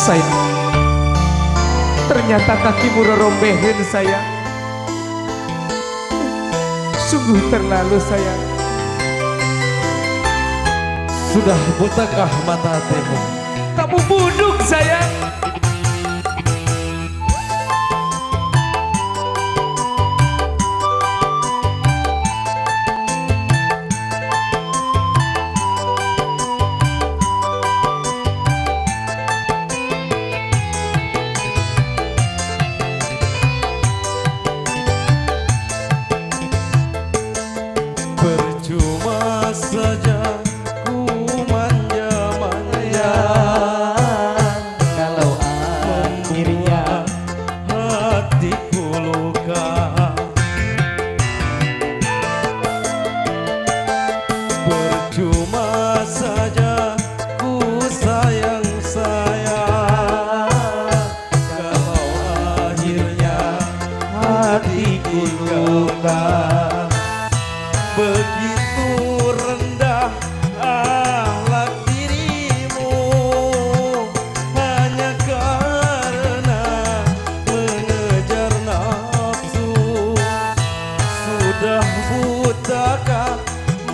Sayang, ternyata kakimu rorombehin sayang. Sungguh terlalu sayang. Sudah butakah mata hatimu? Kamu buduk sayang. Percuma saja ku manja-manja Kalau akhirnya hatiku luka. Percuma saja ku sayang-sayang kalau akhirnya hatiku luka. Begitu rendah akhlak dirimu hanya karena mengejar nafsu. Sudah butakah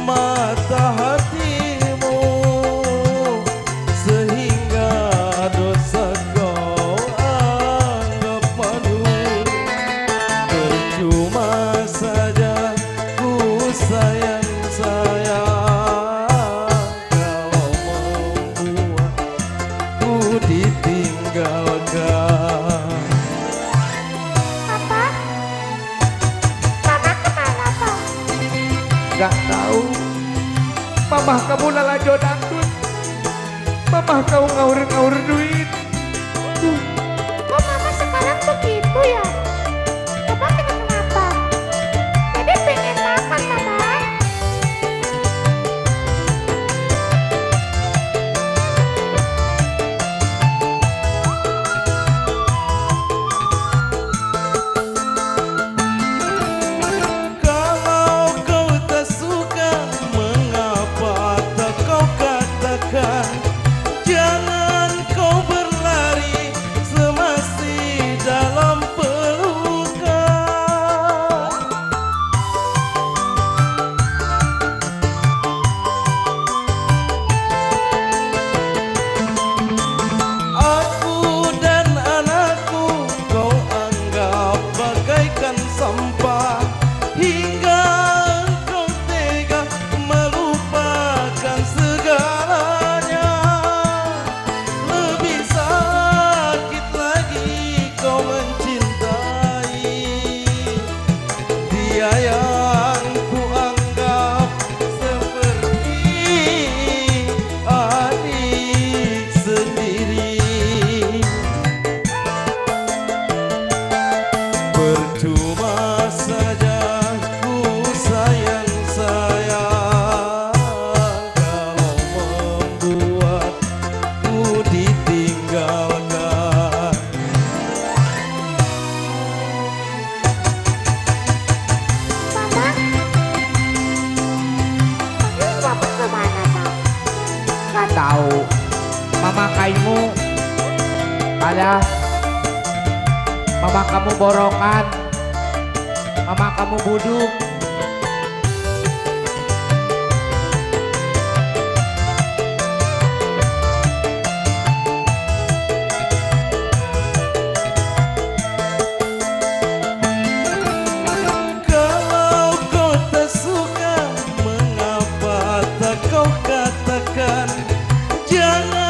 mata hatimu sehingga dosa kau anggap malu. Percuma saja sayang-sayang kalau membuatku ditinggalkan. Papa? Mama kemana, Pak? Gak tahu. Mamah kamu lala jodantut. Mamah kamu ngaur-ngaur duit. Kok Mama sekarang begitu ya? Papa kenapa? Jadi pengen makan, Papa. Kalau kau tak suka, mengapa tak kau katakan? Jangan kau berlari semasi dalam pelukan. Aku dan anakku kau anggap bagaikan sampah, hingga engkau tega melupakan segalanya. Lebih sakit lagi kau mencintai dia yang ku anggap seperti adik sendiri. Percuma saja ku sayang-sayang kalau membuatku ditinggalkan. Mama? Ini Papa kemana, Pak? nggak tahu. Mama kaimu ada. Mama kamu borongan. Mama kamu buduk. Kalau kau tak suka, mengapa tak kau katakan? Jangan